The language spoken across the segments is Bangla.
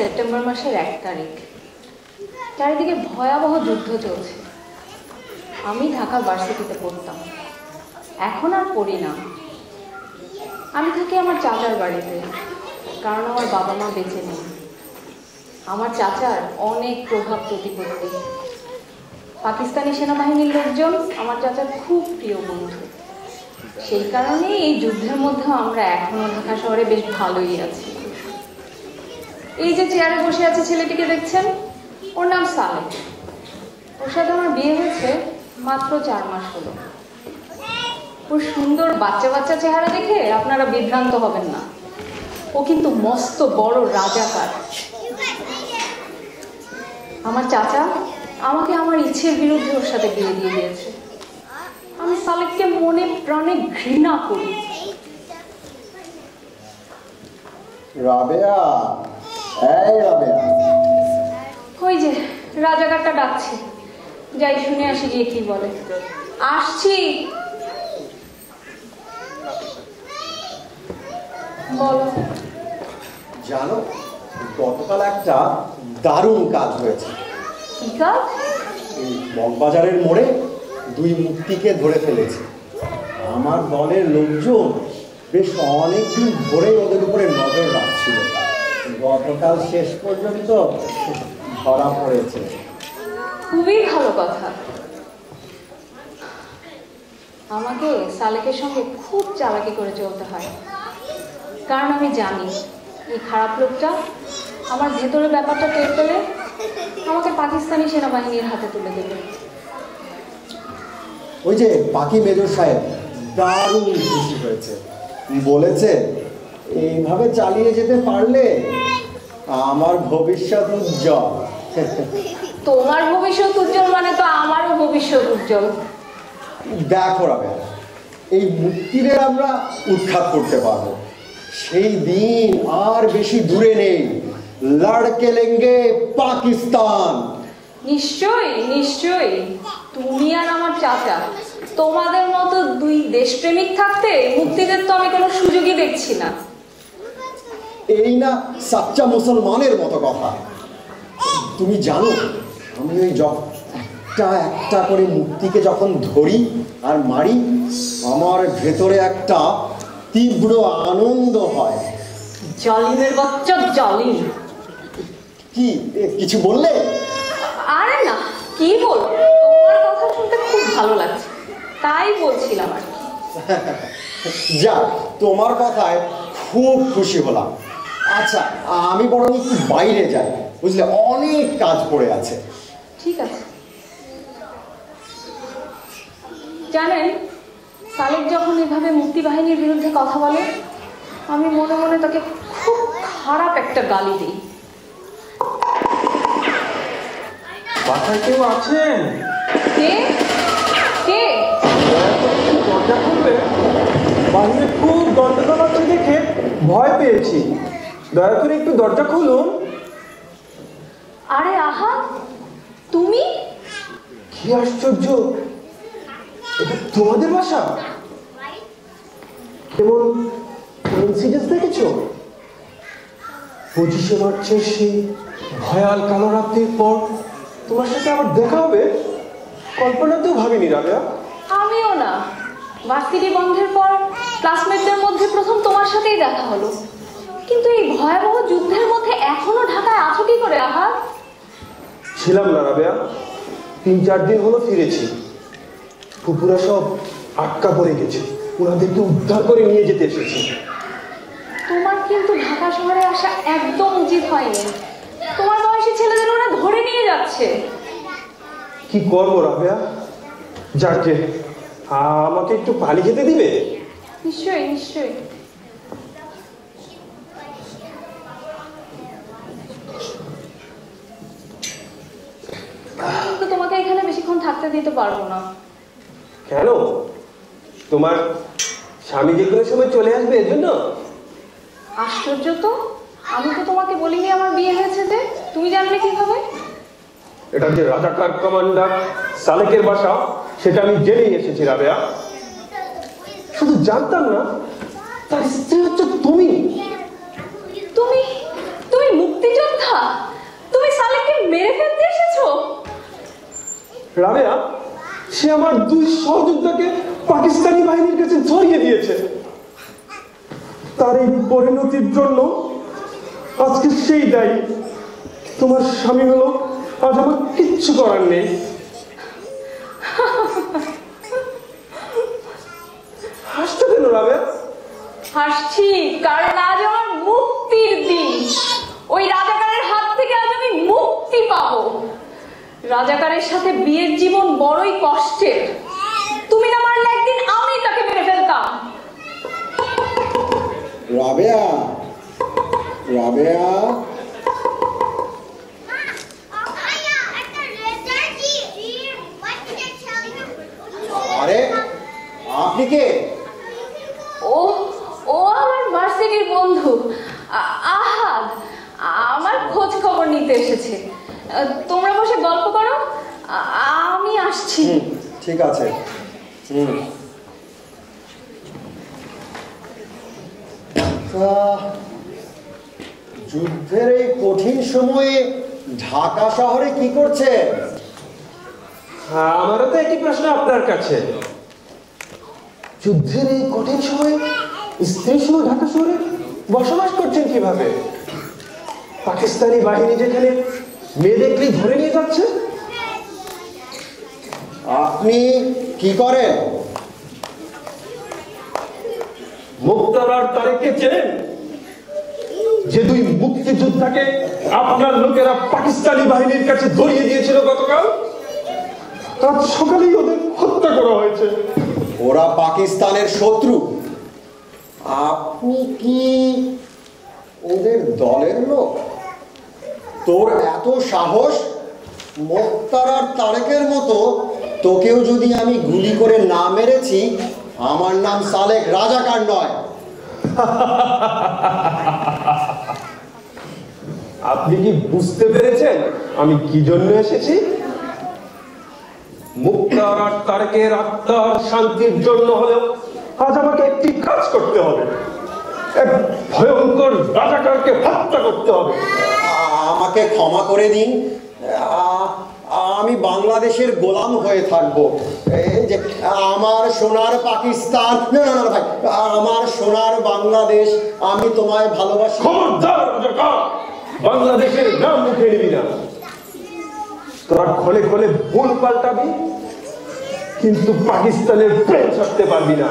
সেপ্টেম্বর মাসের 1 তারিখ। চারিদিকে ভয়াবহ যুদ্ধ চলছে। আমি ঢাকা ভার্সিটিতে পড়তাম, এখন আর পড়ি না। আমি থাকি আমার চাচার বাড়িতে, কারণ আমার বাবা মা বেঁচে নেই। আমার চাচার অনেক প্রভাব প্রতিপত্তি। পাকিস্তানি সেনাবাহিনীর লোকজন আমার চাচার খুব প্রিয় বন্ধু। সেই কারণেই এই যুদ্ধের মধ্যে আমরা এখনো ঢাকা শহরে বেশ ভালোই আছি। এই যে চেয়ারে বসে আছে ছেলেটিকে দেখছেন, ওর নাম সালেক। ওর সাথে আমার বিয়ে হয়েছে মাত্র 4 মাস হলো। ওর সুন্দর বাচ্চা বাচ্চা চেহারা দেখে আপনারা বিভ্রান্ত হবেন না, ও কিন্তু মস্ত বড় রাজাকার। আমার চাচা আমাকে আমার ইচ্ছের বিরুদ্ধে ওর সাথে বিয়ে দিয়ে দিয়েছে। আমি সালেককে মনে প্রাণে ঘৃণা করি। রাবেয়া, এই রাবেয়া। ওই যে রাজাকারটা ডাকছে, যাই শুনে আসি গিয়ে কি বলে। আসছি। বলো। জানো, গতকাল একটা দারুণ কাজ হয়েছে। কি কাজ? এই মগবাজারের মোড়ে 2 মূর্তিকে ধরে ফেলেছে। আমার দলের লোকজন বেশ অনেকদিন ধরে ওদের উপরে নজর রাখছিল। গতকাল শেষ পর্যন্ত ধরা পড়েছে। খুবই ভালো কথা। আমাকে সালেকের সঙ্গে খুব চালাকি করে চলতে হয়, কারণ আমি জানি এই খারাপ লোকটা আমার ভেতরের ব্যাপারটা টের পেলে আমাকে পাকিস্তানি সেনাবাহিনীর হাতে তুলে দেবে। ওই যে পাকি মেজর সাহেব দারুণ খুশি হয়েছে, বলেছে এইভাবে চালিয়ে যেতে পারলে আমার ভবিষ্যৎ উজ্জ্বল। তোমার ভবিষ্যৎ উজ্জ্বল মানে তো আমারও ভবিষ্যৎ উজ্জ্বল। দেখো রাবে, এই মূর্তিদের আমরা উৎখাত করতে পারবো। সেই দিন আর বেশি দূরে নেই। লড়কে লেঙ্গে পাকিস্তান। নিশ্চয়ই নিশ্চয়ই। তুমি আর আমার চাচা, তোমাদের মতো 2 দেশপ্রেমিক থাকতে মুক্তিদের তো আমি কোনো সুযোগই দেখছি না। এই না সাচ্চা মুসলমানের মতো কথা। তুমি জানো, আমি ওই একটা একটা করে মূর্তিকে যখন ধরি আর মারি, আমার ভেতরে একটা তীব্র আনন্দ হয়। জালিমের বাচ্চা জালিম। কি কিছু বললে? আরে না, কি বলবো, তোমার কথা শুনতে খুব ভালো লাগছে, তাই বলছিলাম আর কি। যা, তোমার কথায় খুব খুশি হলাম। আচ্ছা, আমি বরং একটু বাইরে যাই, বুঝলে, অনেক কাজ পড়ে আছে। ঠিক আছে। জানেন, সালেক যখন এভাবে মুক্তি বাহিনীর বিরুদ্ধে কথা বলে, আমি মনে মনে তাকে খুব খারাপ একটা গালি দিই। বাসায় কেউ আছেন? কে কে? দরজা খুলবে, বাহিরে খুব গন্ডগোল হচ্ছে দেখে ভয় পেয়েছি। দয়া করে একটু দরজা খুলুন। আরে আহা, তুমি? কি আশ্চর্য, এটা তোমাদের বাসা? কেবল কোইন্সিডেন্স দেখেছো? 25শে মার্চের সেই ভয়াল কালো রাত্রির পর তোমার সাথে আবার দেখা হবে কল্পনাতেও ভাবিনি রাবেয়া। আমিও না। ভার্সিটি বন্ধের পর ক্লাসমেটদের মধ্যে প্রথম তোমার সাথেই দেখা হলো, কিন্তু এই ভয়াবহ যুদ্ধের মধ্যে এখনো ঢাকায় আছো কি করে আহা? ছিলাম না রাবেয়া, 3-4 দিন হলো ফিরেছি। ফুপুরা সব আটকা পড়ে গেছে, ওনাদেরকে উদ্ধার করে নিয়ে যেতে এসেছি। তোমার কিন্তু ঢাকা শহরে আসা একদম উচিত হয়নি। তোমার বয়সী ছেলেদের ওরা ধরে নিয়ে যাচ্ছে। কি করবো রাবেয়া? যাকে আমাকে একটু পানি খেতে দিবে? নিশ্চয়ই নিশ্চয়ই। কিন্তু তোমাকে এখানে বেশিক্ষণ থাকতে দিতে পারবো না। কেন? তোমার স্বামী যে কোনো সময় চলে আসবে এজন্য? আশ্চর্য তো, আমি তো তোমাকে বলিনি আমার বিয়ে হয়েছে, যে তুমি জানলে কিভাবে? এটা যে রাজাকার কমান্ডার সালেকের বাসা সেটা আমি জেনেই এসেছি রাবেয়া। শুধু জানতাম না তার স্ত্রী হচ্ছে তুমি। তুমি তুমি মুক্তিযোদ্ধা? কথা, তুমি সালেককে মেরে ফেলতে এসেছো? রাবেয়া, সে আমার 2 সহযোদ্ধাকে পাকিস্তানি বাহিনীর কাছে ধরিয়ে দিয়েছে। তার এই পরিণতির জন্য আজকে সেই দায়ী। তোমার স্বামী হলো, আজ আমার কিচ্ছু করার নেই। হাসতে কেন রাবেয়া? হাসছি কারণ আজ আমার মুক্তির দিন। ওই রাজাকারের হাত থেকে আজ আমি মুক্তি পাবো। রাজাকারের সাথে বিয়ের জীবন বড়ই কষ্টের। তুমি না মারলে একদিন আমি তাকে মেরে ফেলতাম। রাবেয়া, রাবেয়া, আরে আপনি কে? ও ও আমার ভার্সিটির বন্ধু আহাদ, আমার খোঁজ খবর নিতে এসেছে। তোমরা বসে গল্প করো, আমি আসছি। ঠিক আছে। যুদ্ধের এই কঠিন সময়ে ঢাকা শহরে কি করছে? আমারও তো একই প্রশ্ন আপনার কাছে। যুদ্ধের এই কঠিন সময়ে স্ত্রীর সহ ঢাকা শহরে বসবাস করছেন কিভাবে? পাকিস্তানি বাহিনী যেখানে মেয়ে দেখলেই ধরে নিয়ে যাচ্ছে। আপনি কি করেন? মুক্তার আর তারেককে চেনেন? যে 2 মুক্তিযোদ্ধাকে আপনার লোকেরা পাকিস্তানি বাহিনীর কাছে ধরিয়ে দিয়েছিল গতকাল। আজ সকালেই ওদের হত্যা করা হয়েছে। ওরা পাকিস্তানের শত্রু। আপনি কি ওদের দলের লোক? তোর এত সাহস? মুক্তার আর তারেকের মতো তোকেও যদি আমি গুলি করে না মেরেছি, আমার নাম সালেক রাজাকার নয়। আপনি কি বুঝতে পেরেছেন আমি কি জন্য এসেছি? মুক্তার আর তারেকের আত্মার শান্তির জন্য হলেও আজ আমাকে একটি কাজ করতে হবে। এক ভয়ঙ্কর রাজাকারকে হত্যা করতে হবে। আমাকে ক্ষমা করে দিন, আমি বাংলাদেশের গোলাম হয়ে থাকবো। এই যে আমার সোনার পাকিস্তান, না না না ভাই, আমার সোনার বাংলাদেশ, আমি তোমায় ভালোবাসি। খবরদার রাজাকার, বাংলাদেশের নাম মুখে নিবি না। তোরা খোলে খোলে ভুল পাল্টাবি, কিন্তু পাকিস্তানের প্রেম ছাড়তে পারবি না।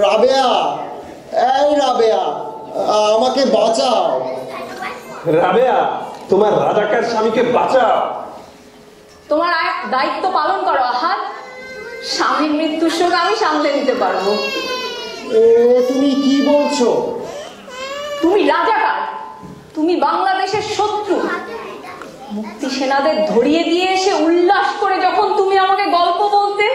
রাবেয়া, এই রাবেয়া, আমাকে বাঁচাও। রাবেয়া, তোমার রাজাকার স্বামীকে বাঁচাও। তোমার দায়িত্ব পালন করো আহাদ। স্বামীর মৃত্যুর শোক আমি সামলে নিতে পারবো। তুমি কি বলছো? তুমি রাজাকার, তুমি বাংলাদেশের শত্রু। মুক্তি সেনাদের ধরিয়ে দিয়ে এসে উল্লাস করে যখন তুমি আমাকে গল্প বলতে,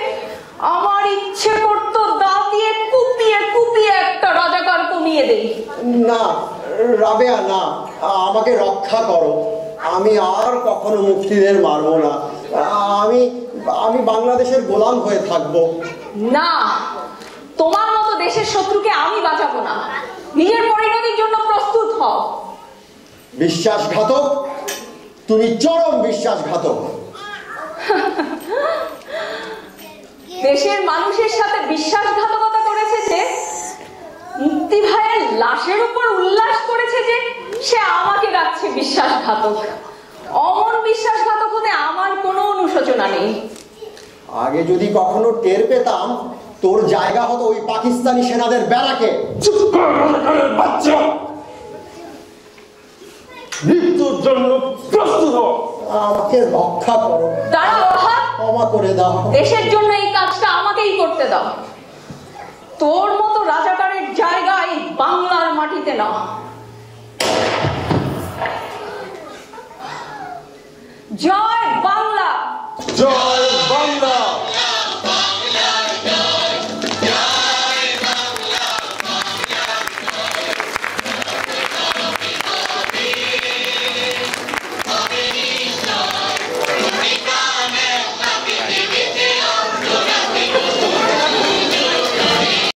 আমার ইচ্ছে করতো দাঁত দিয়ে কুপিয়ে কুপিয়ে একটা রাজাকার কমিয়ে দেই। না রাবেয়া, না, আমাকে রক্ষা করো। আমি আর কখনো মুক্তিদের মারবো না। আমি বাংলাদেশের গোলাম হয়ে থাকবো। না, তোমার মতো দেশের শত্রুকে আমি বাঁচাবো না। নিজের পরিণতির জন্য প্রস্তুত হও। বিশ্বাসঘাতক, তুমি চরম বিশ্বাসঘাতক। দেশের মানুষের সাথে বিশ্বাসঘাতকতা করেছে যে, মুক্তি ভাইয়ের লাশের উপর উল্লাস করেছে যে সে আমাকে ডাকছে বিশ্বাসঘাতক। অমন বিশ্বাসঘাতক হতে আমার কোনো অনুশোচনা নেই। আগে যদি কখনো টের পেতাম, তোর জায়গা হতো ওই পাকিস্তানি সেনাদের ব্যারাকে। চুপ কর রাজাকারের বাচ্চা, মৃত্যুর জন্য প্রস্তুত হও। আমাকে রক্ষা করো, দাঁড়াও আহাদ, ক্ষমা করে দাও। দেশের জন্য এই কাজটা আমাকেই করতে দাও। তোর মতো রাজাকারের জায়গা এই বাংলার মাটিতে না। জয় বাংলা, জয় বাংলা।